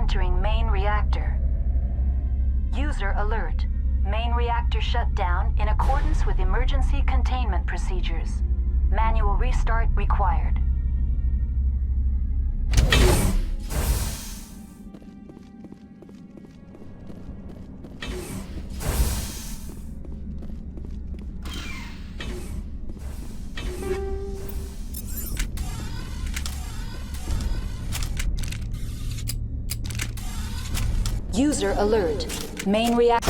entering main reactor. User alert. Main reactor shut down in accordance with emergency containment procedures. Manual restart required. User alert. Main reactor.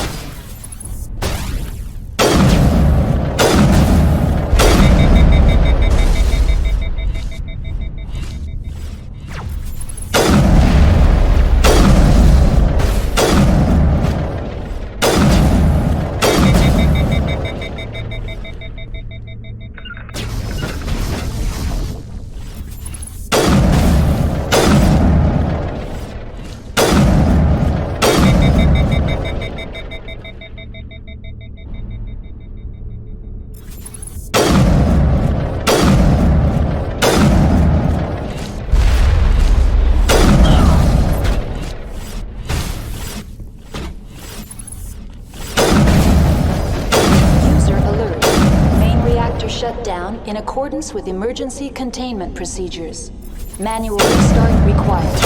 Shut down in accordance with emergency containment procedures. Manual restart required.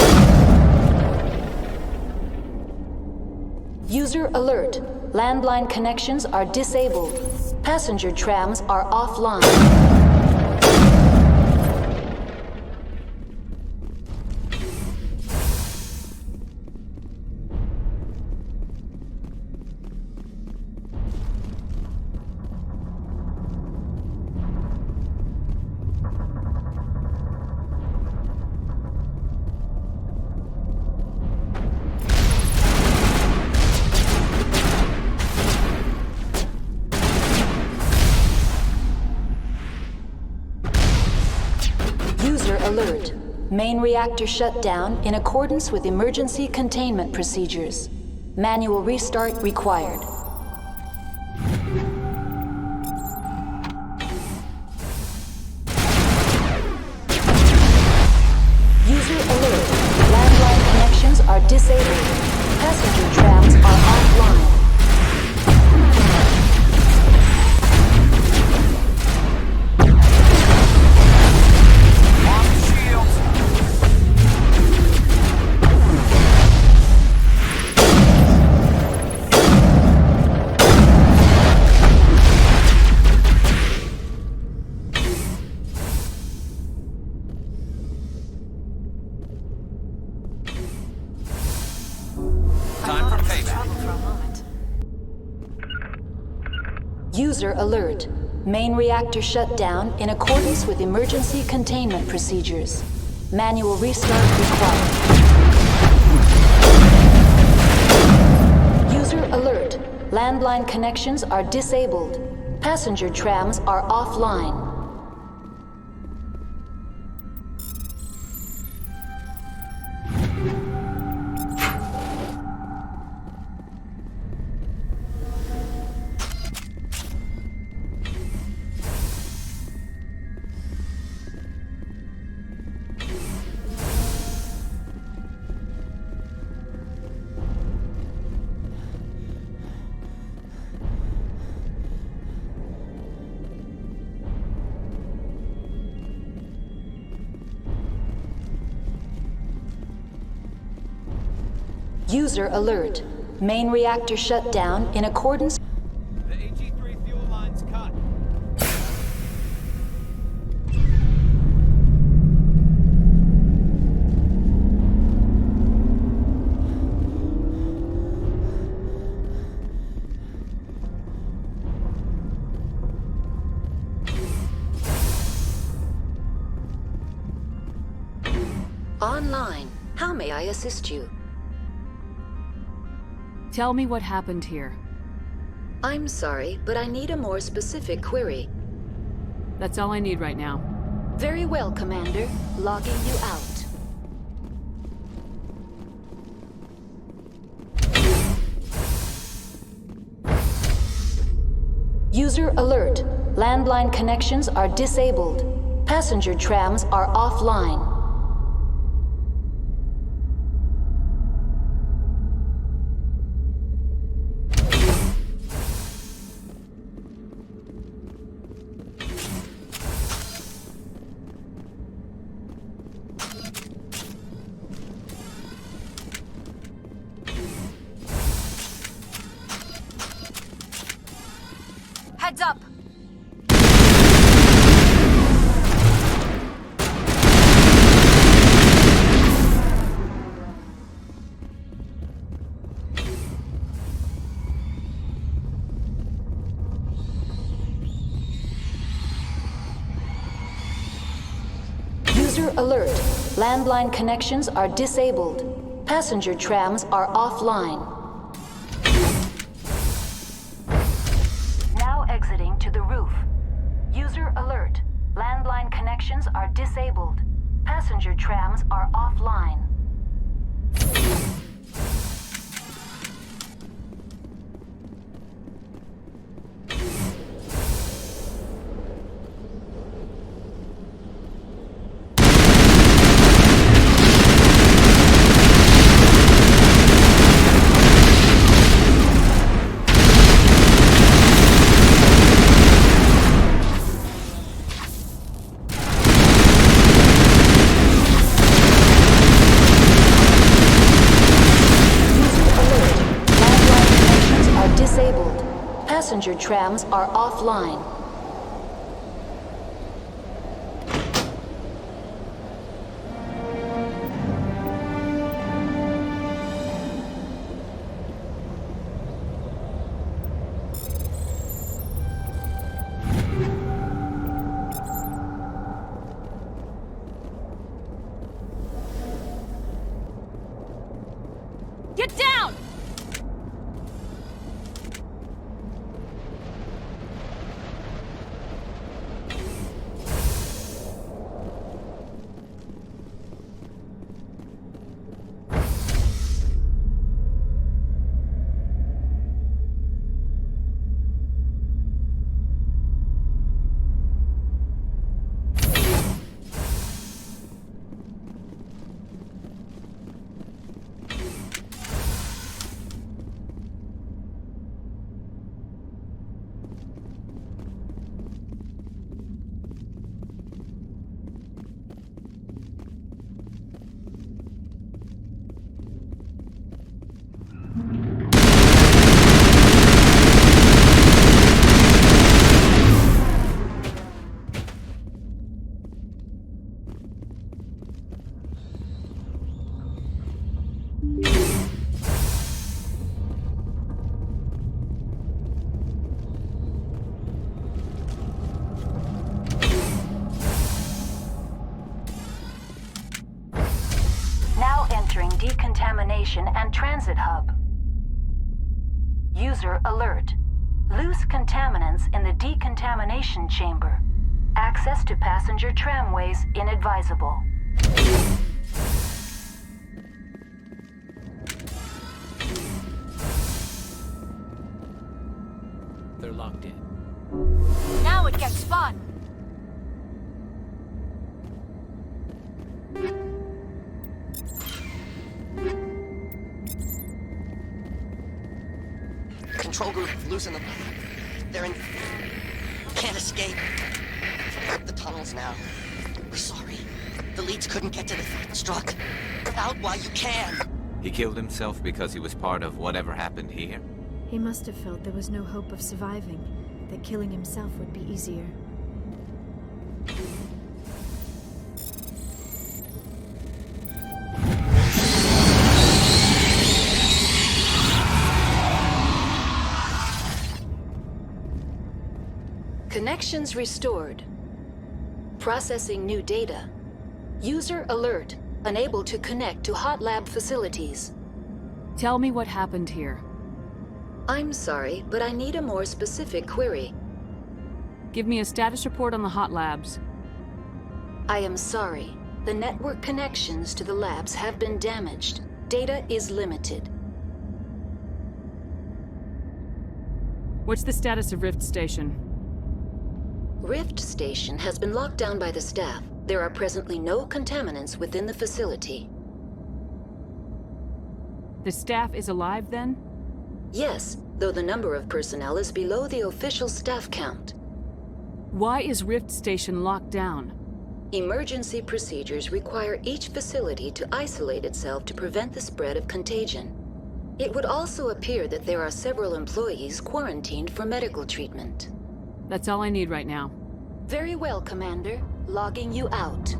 User alert. Landline connections are disabled. Passenger trams are offline. User alert. Main reactor shut down in accordance with emergency containment procedures. Manual restart required. User alert. Landline connections are disabled. Passenger trams are offline. User alert. Main reactor shut down in accordance with emergency containment procedures. Manual restart required. User alert. Landline connections are disabled. Passenger trams are offline. User alert. Main reactor shut down in accordance. The AG3 fuel line's cut. Online. How may I assist you? Tell me what happened here. I'm sorry, but I need a more specific query. That's all I need right now. Very well, Commander. Logging you out. User alert. Landline connections are disabled. Passenger trams are offline. Heads up! User alert. Landline connections are disabled. Passenger trams are offline. Now exiting to the roof. User alert. Landline connections are disabled. Passenger trams are offline. Passenger trams are offline. Get down! Decontamination and transit hub. User alert. Loose contaminants in the decontamination chamber. Access to passenger tramways inadvisable. They're locked in. Now it gets fun! Control group, loosen them. They're in... Can't escape. The tunnels now. We're sorry. The leads couldn't get to the struck. Out while you can. He killed himself because he was part of whatever happened here? He must have felt there was no hope of surviving, that killing himself would be easier. Connections restored. Processing new data. User alert. Unable to connect to hot lab facilities. Tell me what happened here. I'm sorry, but I need a more specific query. Give me a status report on the hot labs. I am sorry. The network connections to the labs have been damaged. Data is limited. What's the status of Rift Station? Rift Station has been locked down by the staff. There are presently no contaminants within the facility. The staff is alive then? Yes, though the number of personnel is below the official staff count. Why is Rift Station locked down? Emergency procedures require each facility to isolate itself to prevent the spread of contagion. It would also appear that there are several employees quarantined for medical treatment. That's all I need right now. Very well, Commander. Logging you out.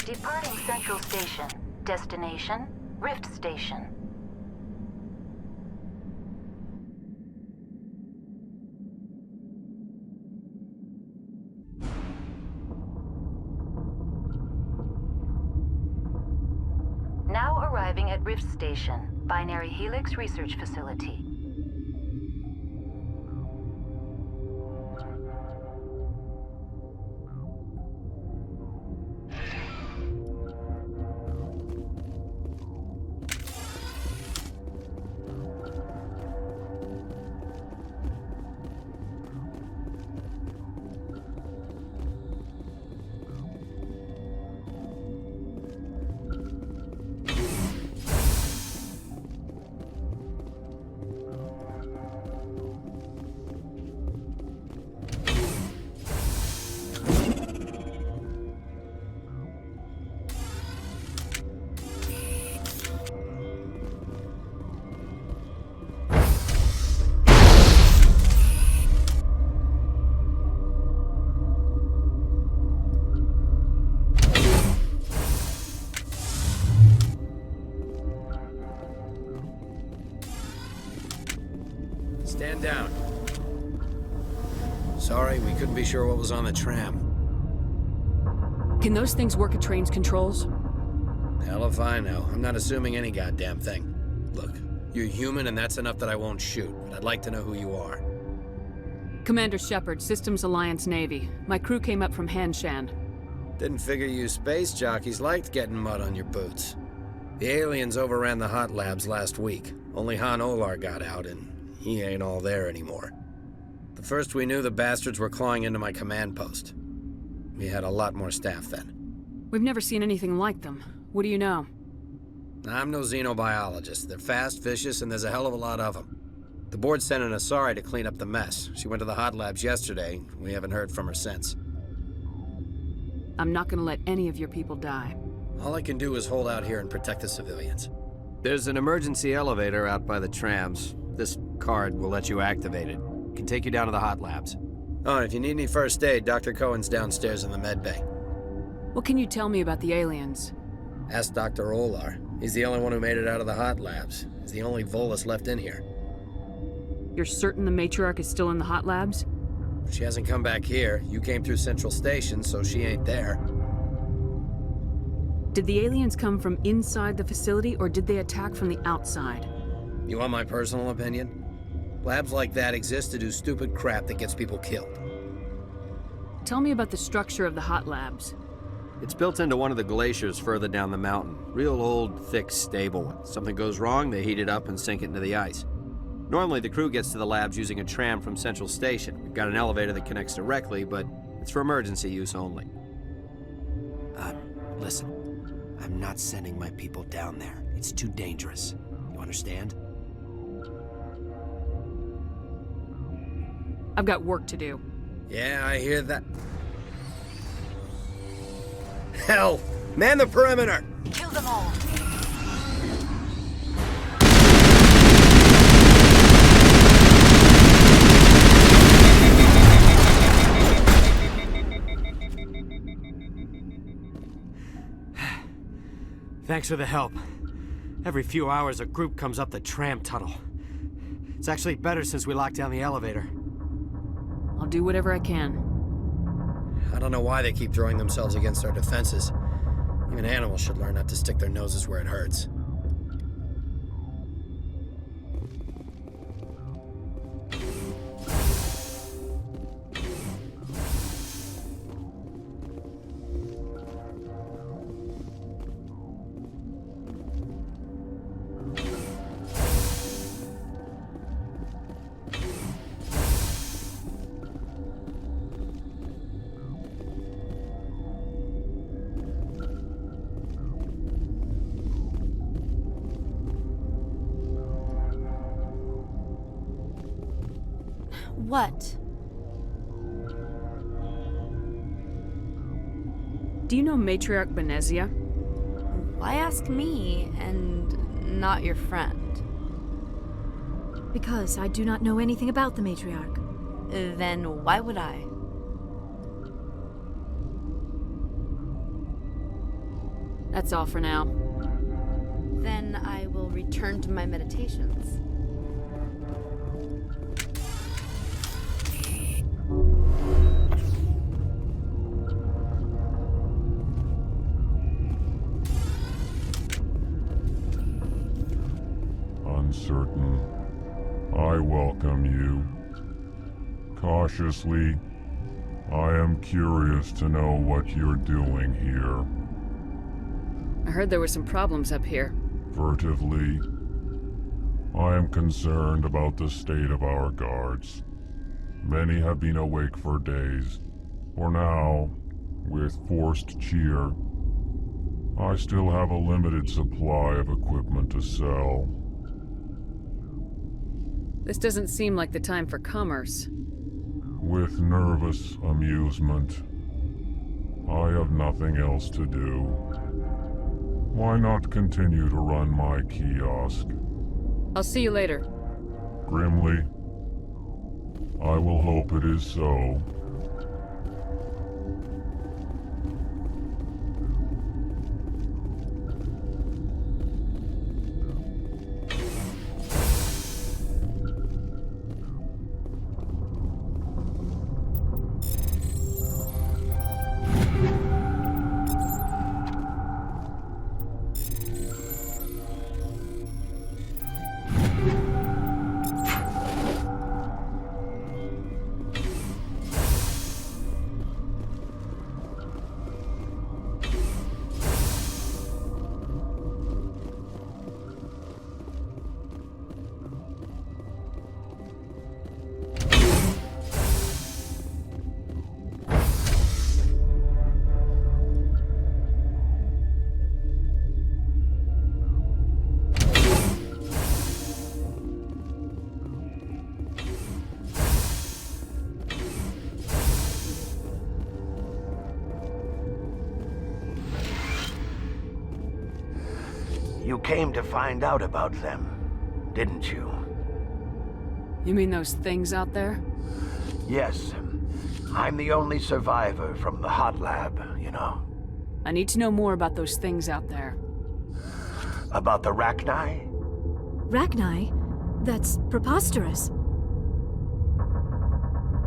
Departing Central Station. Destination, Rift Station. Now arriving at Rift Station, Binary Helix Research Facility. Stand down. Sorry, we couldn't be sure what was on the tram. Can those things work at train's controls? Hell if I know. I'm not assuming any goddamn thing. Look, you're human and that's enough that I won't shoot, but I'd like to know who you are. Commander Shepard, Systems Alliance Navy. My crew came up from Hanshan. Didn't figure you space jockeys liked getting mud on your boots. The aliens overran the hot labs last week. Only Han Olar got out, and he ain't all there anymore. The first we knew, the bastards were clawing into my command post. We had a lot more staff then. We've never seen anything like them. What do you know? I'm no xenobiologist. They're fast, vicious, and there's a hell of a lot of them. The board sent an Asari to clean up the mess. She went to the hot labs yesterday. We haven't heard from her since. I'm not gonna let any of your people die. All I can do is hold out here and protect the civilians. There's an emergency elevator out by the trams. This card will let you activate it. Can take you down to the hot labs. Oh, and if you need any first aid, Dr. Cohen's downstairs in the med bay. What can you tell me about the aliens? Ask Dr. Olar. He's the only one who made it out of the hot labs. He's the only Volus left in here. You're certain the matriarch is still in the hot labs? She hasn't come back here. You came through Central Station, so she ain't there. Did the aliens come from inside the facility, or did they attack from the outside? You want my personal opinion? Labs like that exist to do stupid crap that gets people killed. Tell me about the structure of the hot labs. It's built into one of the glaciers further down the mountain. Real old, thick, stable one. Something goes wrong, they heat it up and sink it into the ice. Normally, the crew gets to the labs using a tram from Central Station. We've got an elevator that connects directly, but it's for emergency use only. Listen. I'm not sending my people down there. It's too dangerous. You understand? I've got work to do. Yeah, I hear that. Hell! Man the perimeter! Kill them all. Thanks for the help. Every few hours, a group comes up the tram tunnel. It's actually better since we locked down the elevator. I'll do whatever I can. I don't know why they keep throwing themselves against our defenses. Even animals should learn not to stick their noses where it hurts. What? Do you know Matriarch Benezia? Why ask me and not your friend? Because I do not know anything about the matriarch. Then why would I? That's all for now. Then I will return to my meditations. Uncertain. I welcome you. Cautiously, I am curious to know what you're doing here. I heard there were some problems up here. Furtively, I am concerned about the state of our guards. Many have been awake for days. For now, with forced cheer, I still have a limited supply of equipment to sell. This doesn't seem like the time for commerce. With nervous amusement. I have nothing else to do. Why not continue to run my kiosk? I'll see you later. Grimly, I will hope it is so. You came to find out about them, didn't you? You mean those things out there? Yes. I'm the only survivor from the hot lab, you know. I need to know more about those things out there. About the Rachni? Rachni? That's preposterous.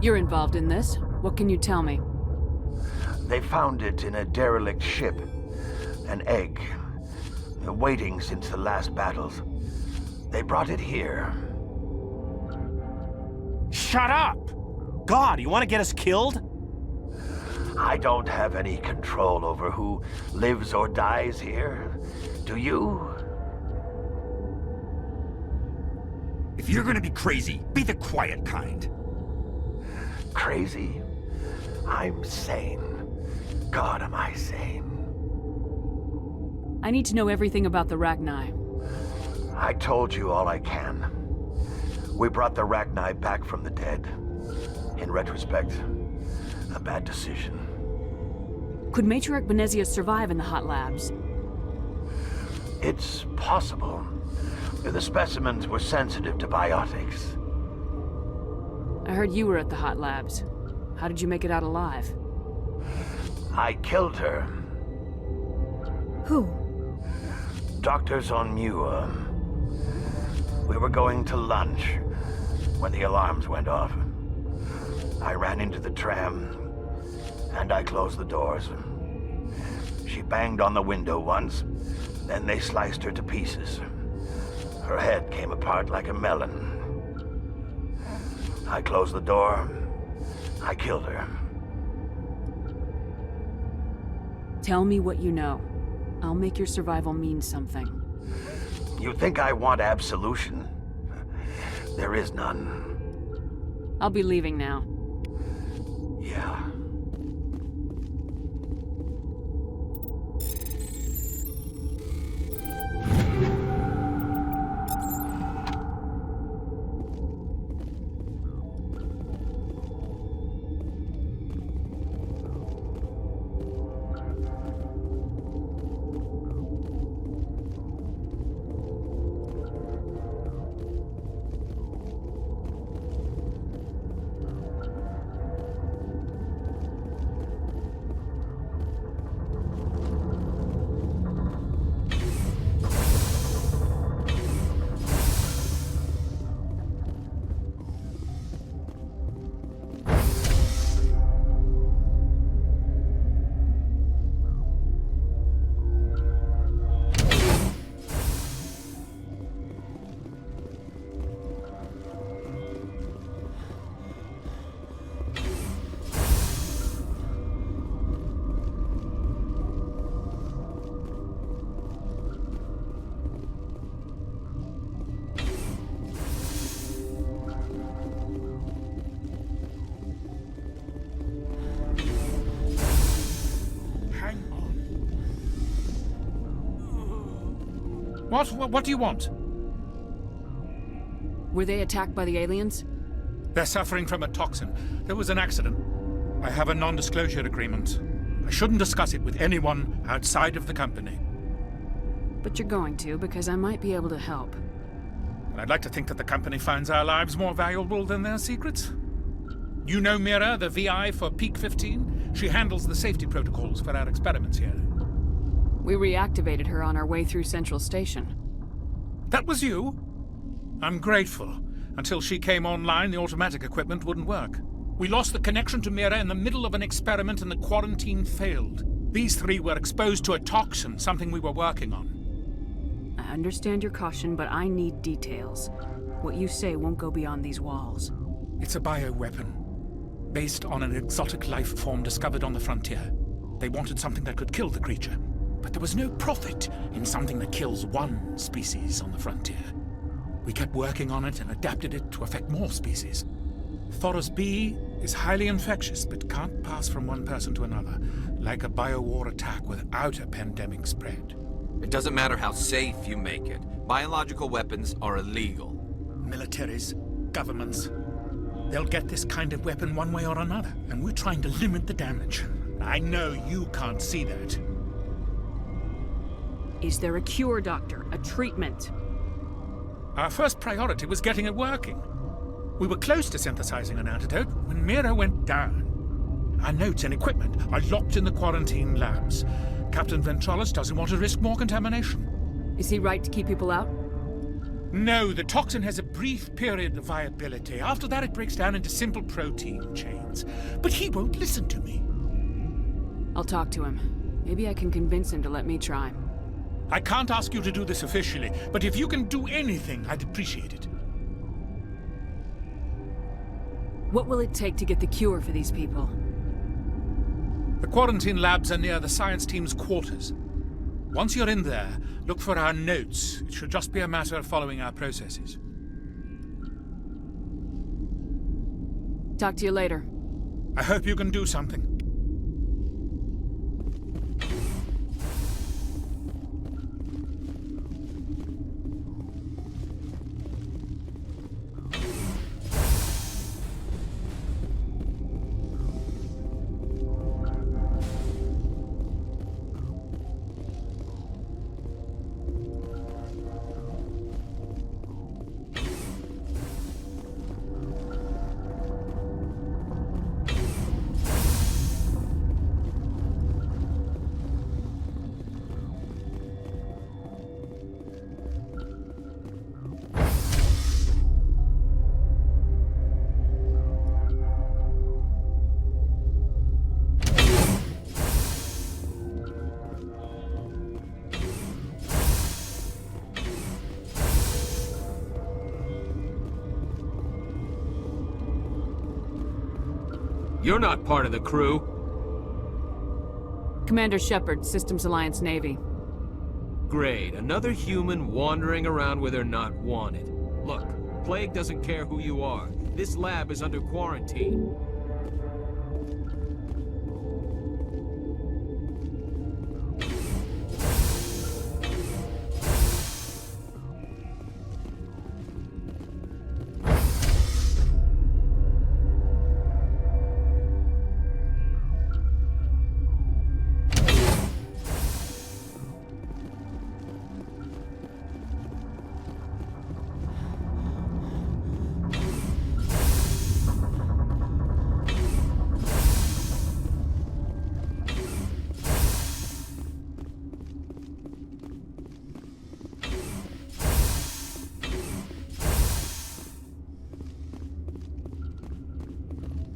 You're involved in this. What can you tell me? They found it in a derelict ship. An egg. Waiting since the last battles. They brought it here. Shut up! God, you want to get us killed? I don't have any control over who lives or dies here. Do you? If you're gonna be crazy, be the quiet kind. Crazy? I'm sane. God, am I sane. I need to know everything about the Rachni. I told you all I can. We brought the Rachni back from the dead. In retrospect, a bad decision. Could Matriarch Benezia survive in the hot labs? It's possible. The specimens were sensitive to biotics. I heard you were at the hot labs. How did you make it out alive? I killed her. Who? Doctors on Muir. We were going to lunch when the alarms went off. I ran into the tram, and I closed the doors. She banged on the window once, then they sliced her to pieces. Her head came apart like a melon. I closed the door. I killed her. Tell me what you know. I'll make your survival mean something. You think I want absolution? There is none. I'll be leaving now. Yeah. What do you want? Were they attacked by the aliens? They're suffering from a toxin. There was an accident. I have a non-disclosure agreement. I shouldn't discuss it with anyone outside of the company. But you're going to, because I might be able to help. And I'd like to think that the company finds our lives more valuable than their secrets. You know Mira, the VI for Peak 15? She handles the safety protocols for our experiments here. We reactivated her on our way through Central Station. That was you? I'm grateful. Until she came online, the automatic equipment wouldn't work. We lost the connection to Mira in the middle of an experiment and the quarantine failed. These three were exposed to a toxin, something we were working on. I understand your caution, but I need details. What you say won't go beyond these walls. It's a bioweapon, based on an exotic life form discovered on the frontier. They wanted something that could kill the creature, but there was no profit in something that kills one species on the frontier. We kept working on it and adapted it to affect more species. Thoros B is highly infectious, but can't pass from one person to another, like a biowar attack without a pandemic spread. It doesn't matter how safe you make it. Biological weapons are illegal. Militaries, governments, they'll get this kind of weapon one way or another, and we're trying to limit the damage. I know you can't see that. Is there a cure, Doctor? A treatment? Our first priority was getting it working. We were close to synthesizing an antidote when Mira went down. Our notes and equipment are locked in the quarantine labs. Captain Ventralis doesn't want to risk more contamination. Is he right to keep people out? No, the toxin has a brief period of viability. After that, it breaks down into simple protein chains. But he won't listen to me. I'll talk to him. Maybe I can convince him to let me try. I can't ask you to do this officially, but if you can do anything, I'd appreciate it. What will it take to get the cure for these people? The quarantine labs are near the science team's quarters. Once you're in there, look for our notes. It should just be a matter of following our processes. Talk to you later. I hope you can do something. You're not part of the crew. Commander Shepard, Systems Alliance Navy. Great, another human wandering around where they're not wanted. Look, Plague doesn't care who you are. This lab is under quarantine.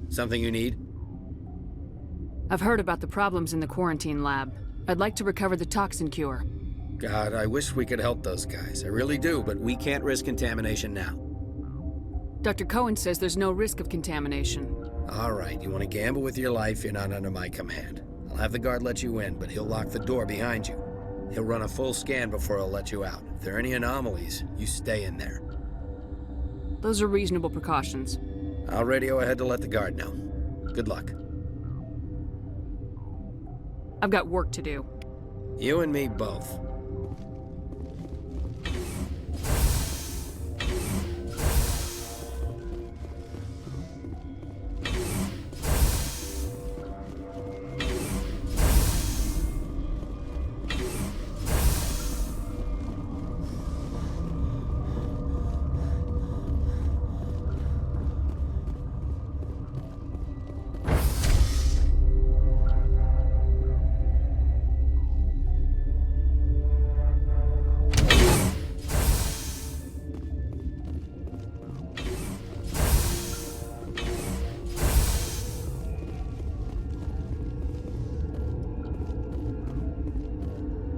Something you need? I've heard about the problems in the quarantine lab. I'd like to recover the toxin cure. God, I wish we could help those guys. I really do, but We can't risk contamination now. Dr. Cohen says there's no risk of contamination. all right, you want to gamble with your life, you're not under my command. I'll have the guard let you in, but he'll lock the door behind you. He'll run a full scan before he'll let you out. If there are any anomalies, you stay in there. Those are reasonable precautions. I'll radio ahead to let the guard know. Good luck. I've got work to do. You and me both.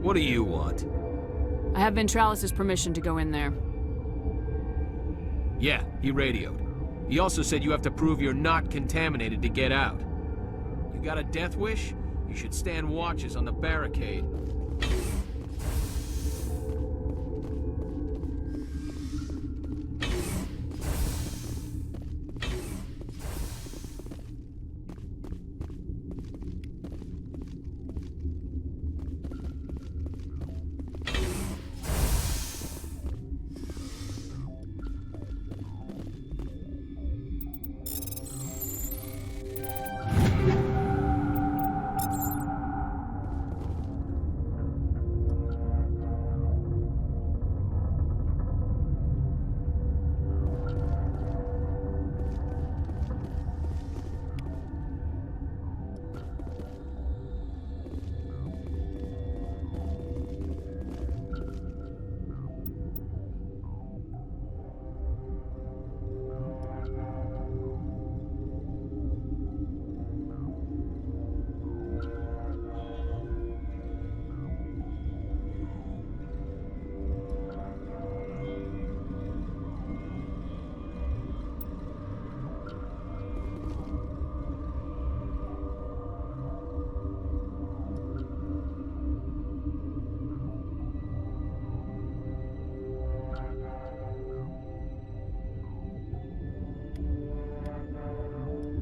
What do you want? I have Ventralis' permission to go in there. Yeah, he radioed. He also said you have to prove you're not contaminated to get out. You got a death wish? You should stand watches on the barricade.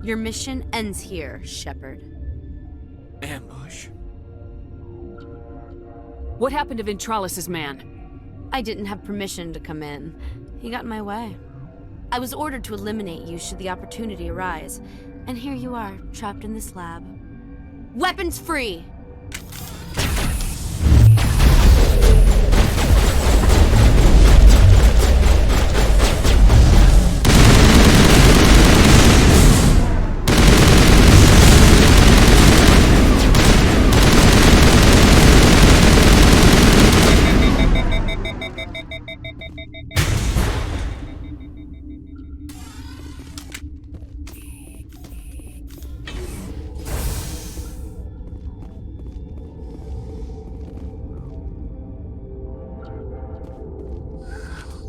Your mission ends here, Shepard. Ambush. What happened to Ventralis' man? I didn't have permission to come in. He got in my way. I was ordered to eliminate you should the opportunity arise. And here you are, trapped in this lab. Weapons free!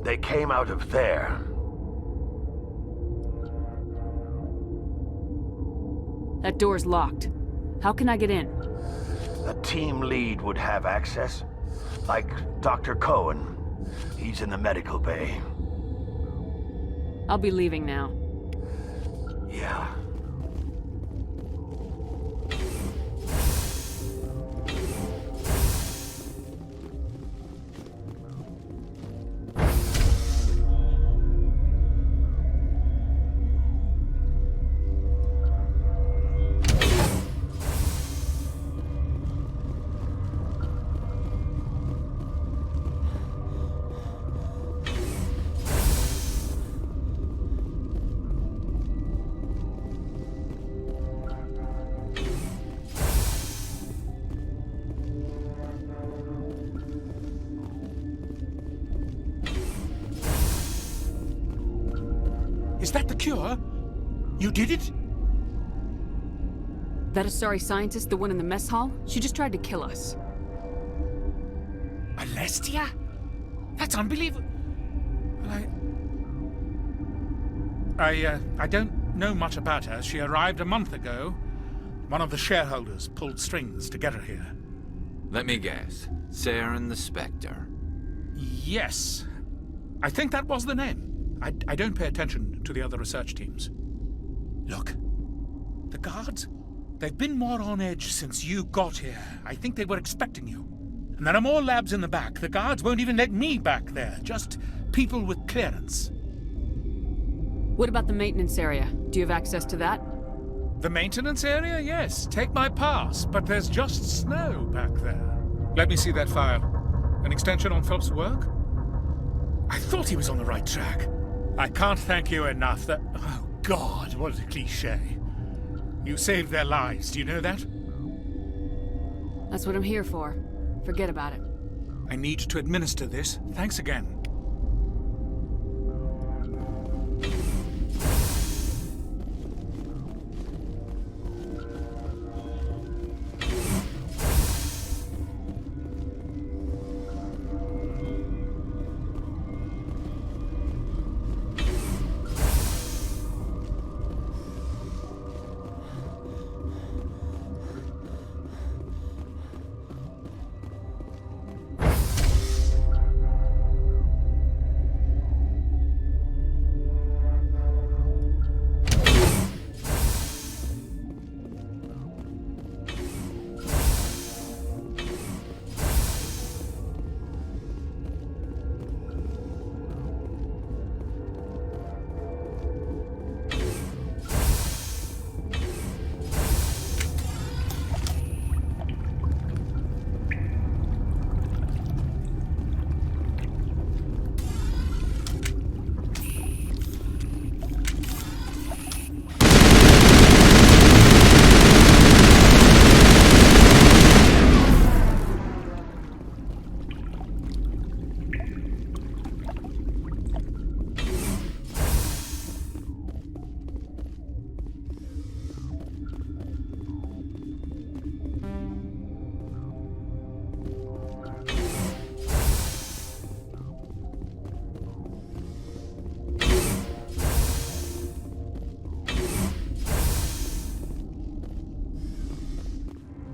They came out of there. That door's locked. How can I get in? A team lead would have access. Like Dr. Cohen. He's in the medical bay. I'll be leaving now. Yeah. Is that the cure? You did it? That Asari scientist, the one in the mess hall? She just tried to kill us. Alestia? That's unbelievable. Well, I don't know much about her. She arrived a month ago. One of the shareholders pulled strings to get her here. Let me guess. Saren the Spectre. Yes. I think that was the name. I don't pay attention to the other research teams. Look, the guards, they've been more on edge since you got here. I think they were expecting you. And there are more labs in the back. The guards won't even let me back there. Just people with clearance. What about the maintenance area? Do you have access to that? The maintenance area? Yes. Take my pass. But there's just snow back there. Let me see that file. An extension on Phelps' work? I thought he was on the right track. I can't thank you enough that... Oh, God, what a cliché. You saved their lives, do you know that? That's what I'm here for. Forget about it. I need to administer this. Thanks again.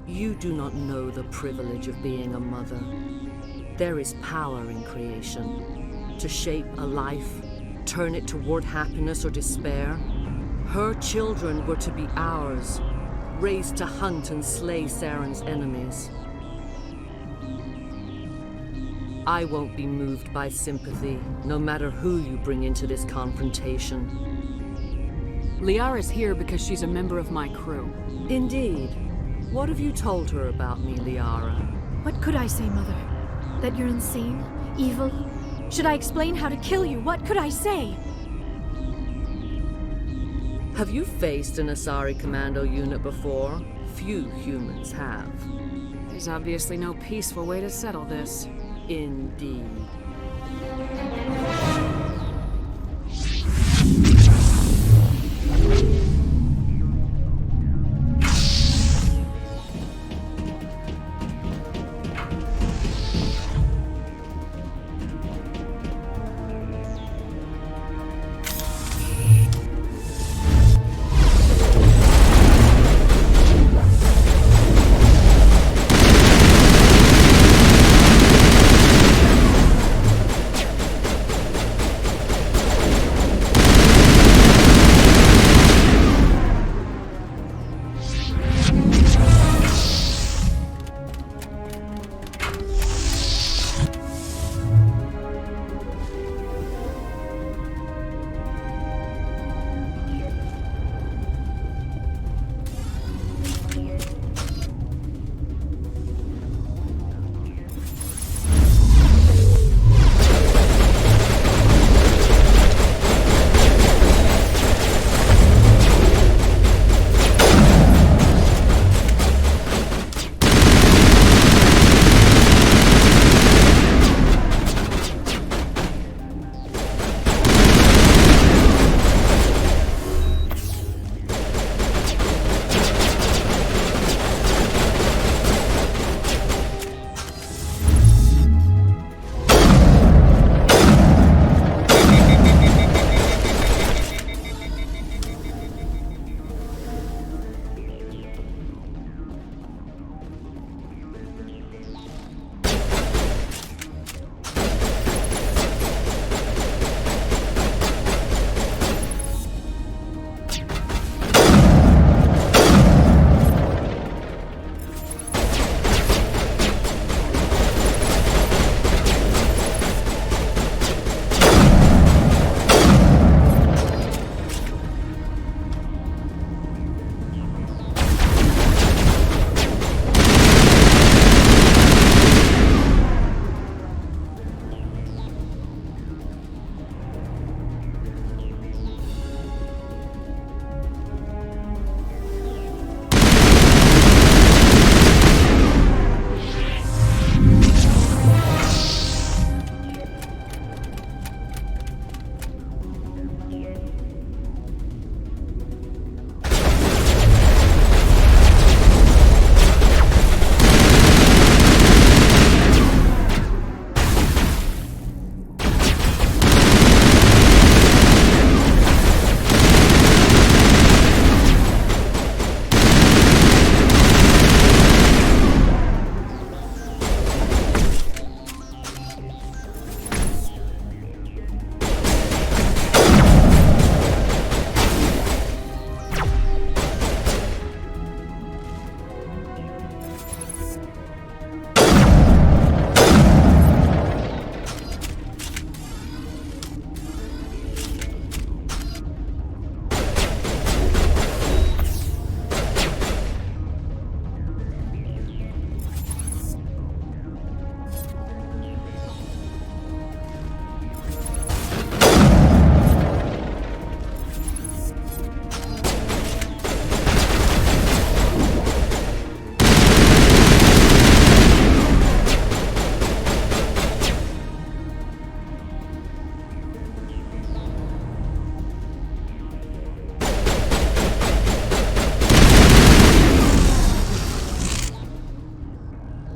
You do not know the privilege of being a mother. There is power in creation. To shape a life, turn it toward happiness or despair. Her children were to be ours, raised to hunt and slay Saren's enemies. I won't be moved by sympathy, no matter who you bring into this confrontation. Liara's here because she's a member of my crew. Indeed. What have you told her about me, Liara? What could I say, Mother? That you're insane? Evil? Should I explain how to kill you? What could I say? Have you faced an Asari commando unit before? Few humans have. There's obviously no peaceful way to settle this. Indeed.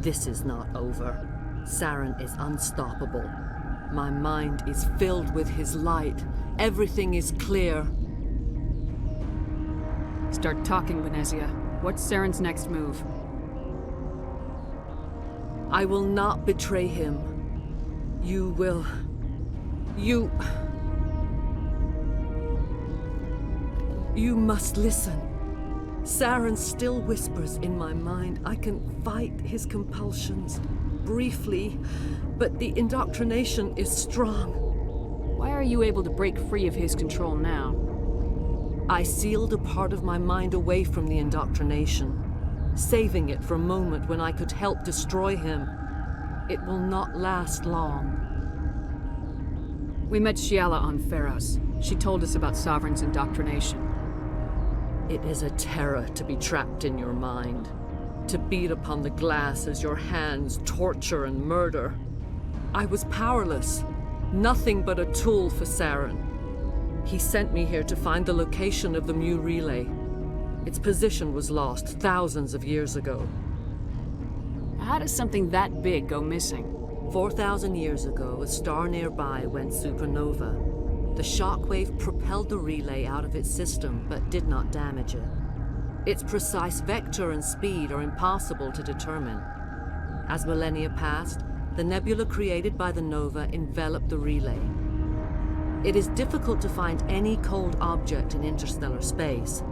This is not over. Saren is unstoppable. My mind is filled with his light. Everything is clear. Start talking, Venezia. What's Saren's next move? I will not betray him. You will. You must listen. Saren still whispers in my mind. I can fight his compulsions, briefly, but the indoctrination is strong. Why are you able to break free of his control now? I sealed a part of my mind away from the indoctrination, saving it for a moment when I could help destroy him. It will not last long. We met Shiala on Pharos. She told us about Sovereign's indoctrination. It is a terror to be trapped in your mind, to beat upon the glass as your hands torture and murder. I was powerless, nothing but a tool for Saren. He sent me here to find the location of the Mu relay. Its position was lost thousands of years ago. How does something that big go missing? 4,000 years ago, a star nearby went supernova. The shockwave propelled the relay out of its system, but did not damage it. Its precise vector and speed are impossible to determine. As millennia passed, the nebula created by the nova enveloped the relay. It is difficult to find any cold object in interstellar space,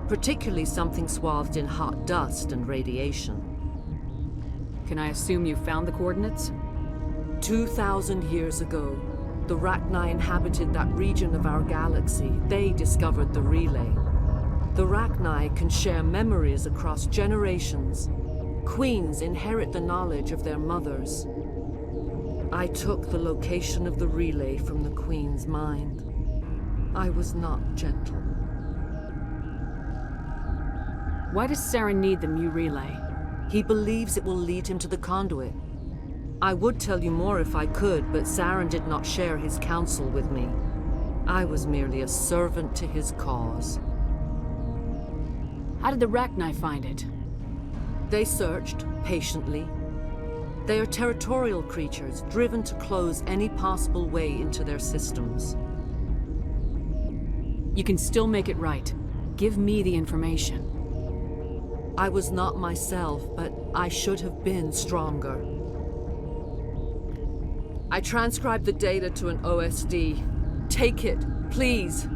particularly something swathed in hot dust and radiation. Can I assume you found the coordinates? 2,000 years ago, the Rachni inhabited that region of our galaxy. They discovered the relay. The Rachni can share memories across generations. Queens inherit the knowledge of their mothers. I took the location of the relay from the Queen's mind. I was not gentle. Why does Saren need the Mu relay? He believes it will lead him to the conduit. I would tell you more if I could, but Saren did not share his counsel with me. I was merely a servant to his cause. How did the Rachni find it? They searched, patiently. They are territorial creatures, driven to close any possible way into their systems. You can still make it right. Give me the information. I was not myself, but I should have been stronger. I transcribed the data to an OSD. Take it, please.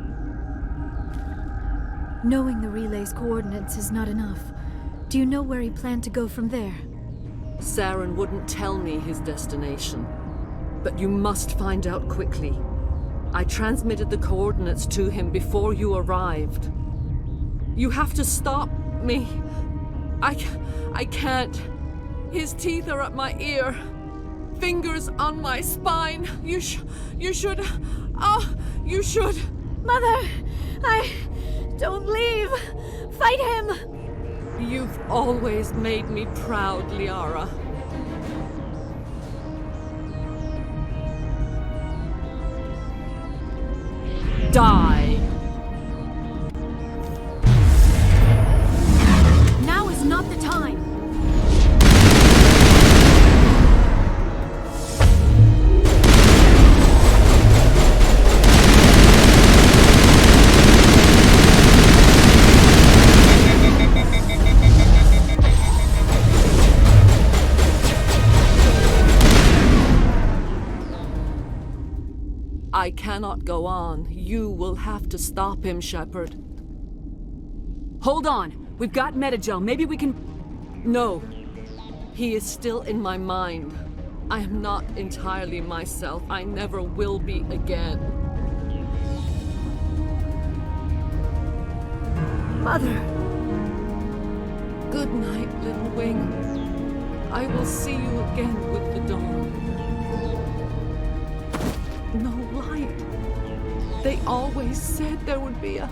Knowing the relay's coordinates is not enough. Do you know where he planned to go from there? Saren wouldn't tell me his destination. But you must find out quickly. I transmitted the coordinates to him before you arrived. You have to stop me. I can't. His teeth are at my ear. Fingers on my spine. You should. You should. Mother, don't leave. Fight him. You've always made me proud, Liara. Die. Now is not the time. I cannot go on. You will have to stop him, Shepard. Hold on. We've got Metagel. Maybe we can... No. He is still in my mind. I am not entirely myself. I never will be again. Mother. Good night, little wing. I will see you again with the dawn. No light. They always said there would be a...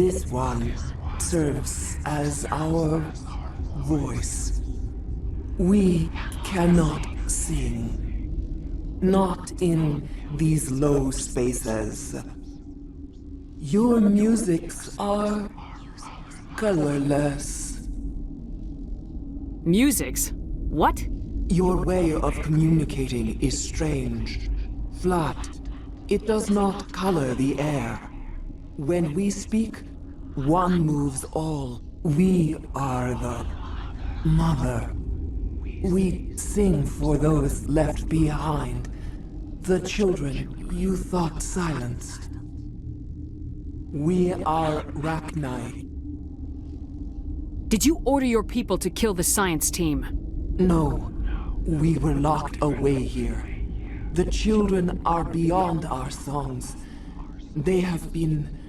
This one serves as our voice. We cannot sing. Not in these low spaces. Your musics are colorless. Musics? What? Your way of communicating is strange. Flat. It does not color the air. When we speak, one moves all. We are the mother. We sing for those left behind. The children you thought silenced. We are Rachni. Did you order your people to kill the science team? No. We were locked away here. The children are beyond our songs. They have been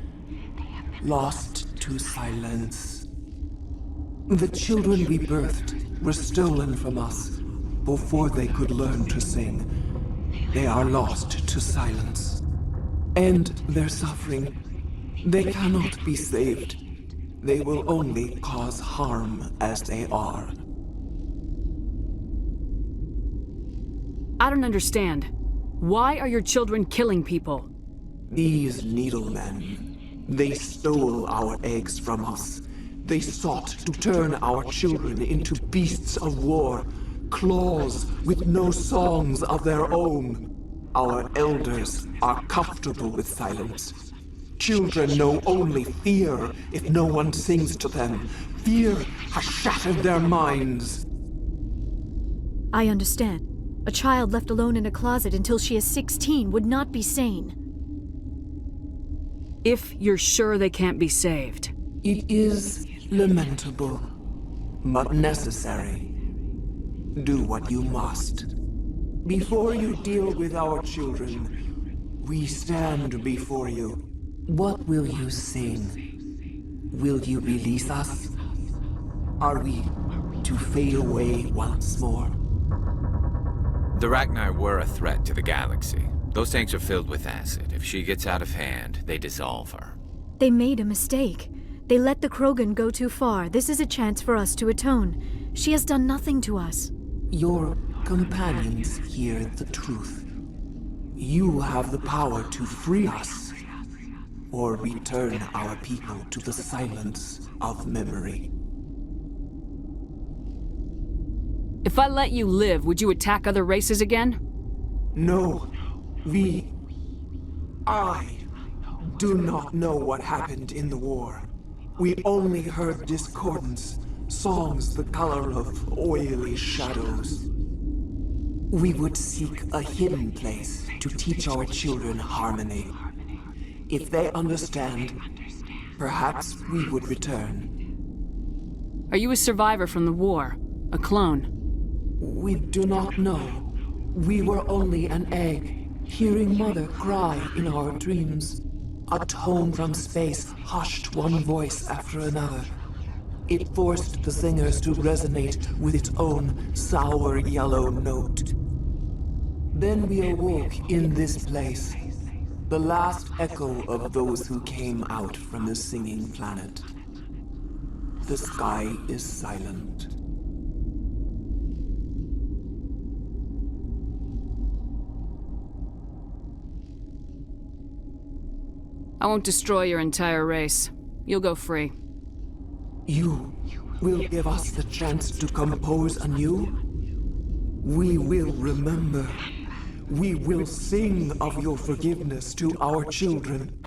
lost to silence. The children we birthed were stolen from us before they could learn to sing. They are lost to silence. And their suffering, they cannot be saved. They will only cause harm as they are. I don't understand. Why are your children killing people? These needlemen, they stole our eggs from us. They sought to turn our children into beasts of war, claws with no songs of their own. Our elders are comfortable with silence. Children know only fear if no one sings to them. Fear has shattered their minds. I understand. A child left alone in a closet until she is 16 would not be sane. If you're sure they can't be saved. It is lamentable, but necessary. Do what you must. Before you deal with our children, we stand before you. What will you sing? Will you release us? Are we to fade away once more? The Rachni were a threat to the galaxy. Those tanks are filled with acid. If she gets out of hand, they dissolve her. They made a mistake. They let the Krogan go too far. This is a chance for us to atone. She has done nothing to us. Your companions hear the truth. You have the power to free us, or return our people to the silence of memory. If I let you live, would you attack other races again? No. I do not know what happened in the war. We only heard discordance, songs the color of oily shadows. We would seek a hidden place to teach our children harmony. If they understand, perhaps we would return. Are you a survivor from the war? A clone? We do not know. We were only an egg, hearing Mother cry in our dreams. A tone from space hushed one voice after another. It forced the singers to resonate with its own sour yellow note. Then we awoke in this place, the last echo of those who came out from the singing planet. The sky is silent. I won't destroy your entire race. You'll go free. You will give us the chance to compose anew? We will remember. We will sing of your forgiveness to our children.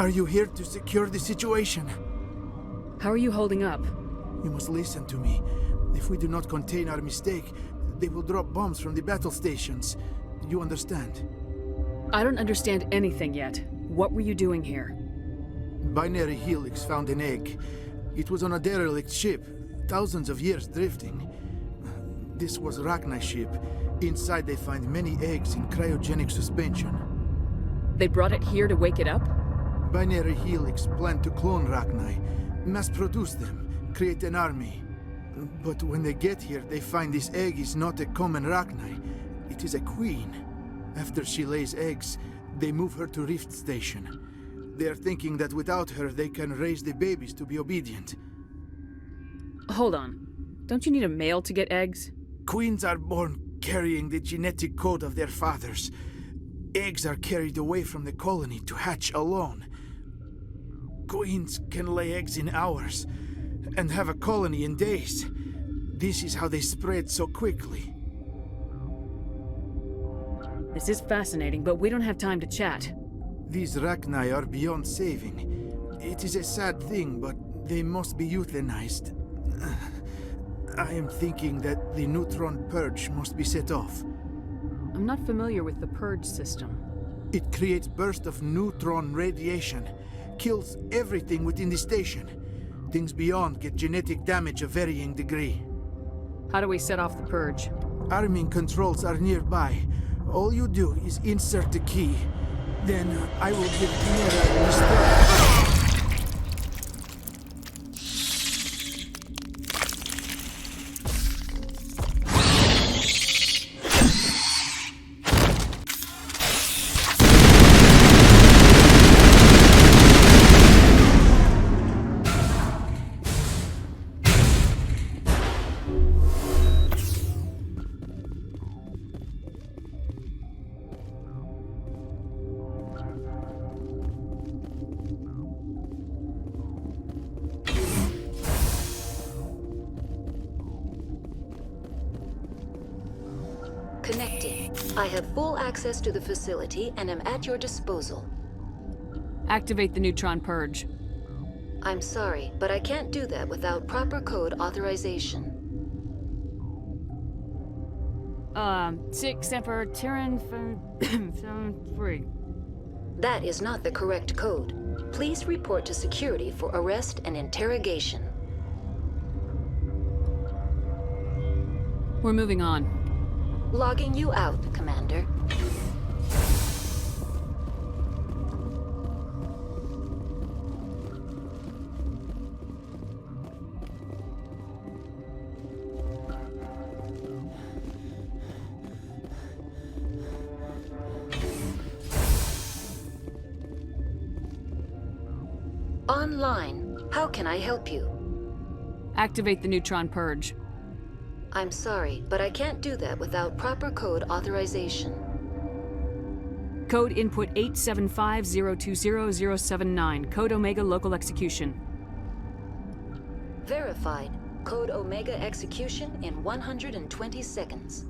Are you here to secure the situation? How are you holding up? You must listen to me. If we do not contain our mistake, they will drop bombs from the battle stations. You understand? I don't understand anything yet. What were you doing here? Binary Helix found an egg. It was on a derelict ship, thousands of years drifting. This was Rachni's ship. Inside they find many eggs in cryogenic suspension. They brought it here to wake it up? Binary Helix planned to clone Rachni, mass-produce them, create an army. But when they get here, they find this egg is not a common Rachni. It is a queen. After she lays eggs, they move her to Rift Station. They are thinking that without her, they can raise the babies to be obedient. Hold on. Don't you need a male to get eggs? Queens are born carrying the genetic code of their fathers. Eggs are carried away from the colony to hatch alone. Queens can lay eggs in hours and have a colony in days. This is how they spread so quickly. This is fascinating, but we don't have time to chat. These Rachni are beyond saving. It is a sad thing, but they must be euthanized. I am thinking that the neutron purge must be set off. I'm not familiar with the purge system. It creates bursts of neutron radiation, kills everything within the station. Things beyond get genetic damage of varying degree. How do we set off the purge? Arming controls are nearby. All you do is insert the key. Then I will give Mira the start. Connecting. I have full access to the facility and am at your disposal. Activate the neutron purge. I'm sorry, but I can't do that without proper code authorization. 6 Emperor Tyrann 3. That is not the correct code. Please report to security for arrest and interrogation. We're moving on. Logging you out, Commander. Online. How can I help you? Activate the neutron purge. I'm sorry, but I can't do that without proper code authorization. Code input 875020079. Code Omega local execution. Verified. Code Omega execution in 120 seconds.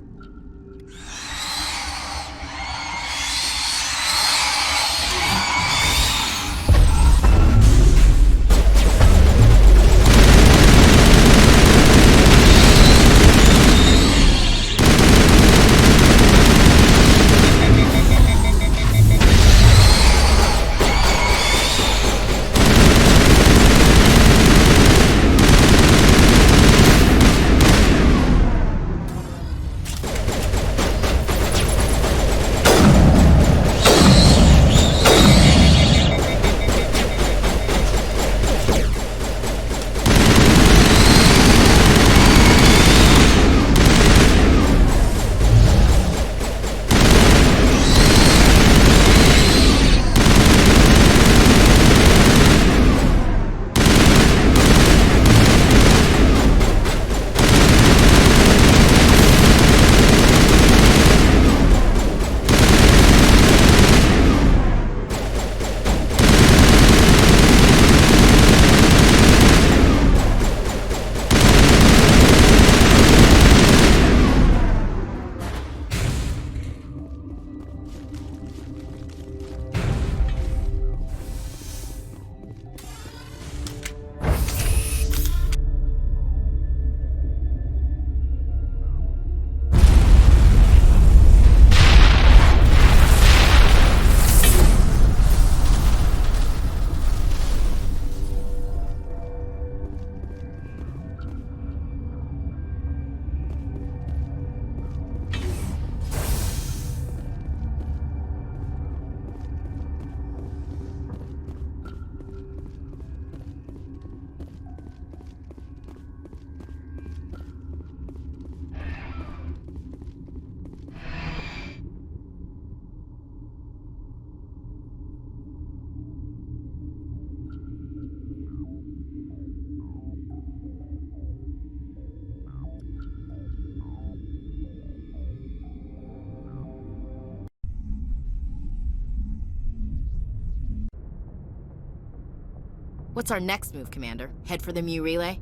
What's our next move, Commander? Head for the Mu relay?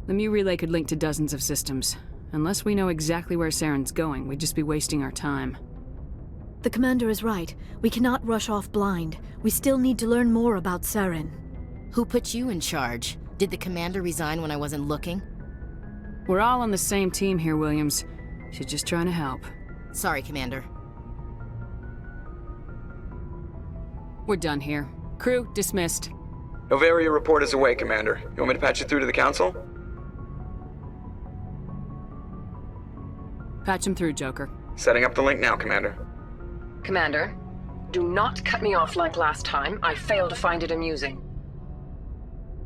The Mu relay could link to dozens of systems. Unless we know exactly where Saren's going, we'd just be wasting our time. The commander is right. We cannot rush off blind. We still need to learn more about Saren. Who put you in charge? Did the commander resign when I wasn't looking? We're all on the same team here, Williams. She's just trying to help. Sorry, Commander. We're done here. Crew, dismissed. Noveria report is away, Commander. You want me to patch you through to the Council? Patch him through, Joker. Setting up the link now, Commander. Commander, do not cut me off like last time. I failed to find it amusing.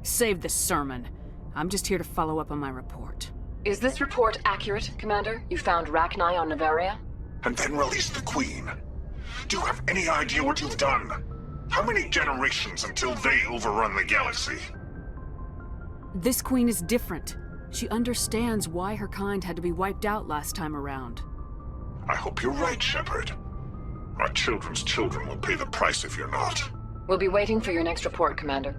Save the sermon. I'm just here to follow up on my report. Is this report accurate, Commander? You found Rachni on Noveria? And then released the Queen. Do you have any idea what you've done? How many generations until they overrun the galaxy? This queen is different. She understands why her kind had to be wiped out last time around. I hope you're right, Shepard. My children's children will pay the price if you're not. We'll be waiting for your next report, Commander.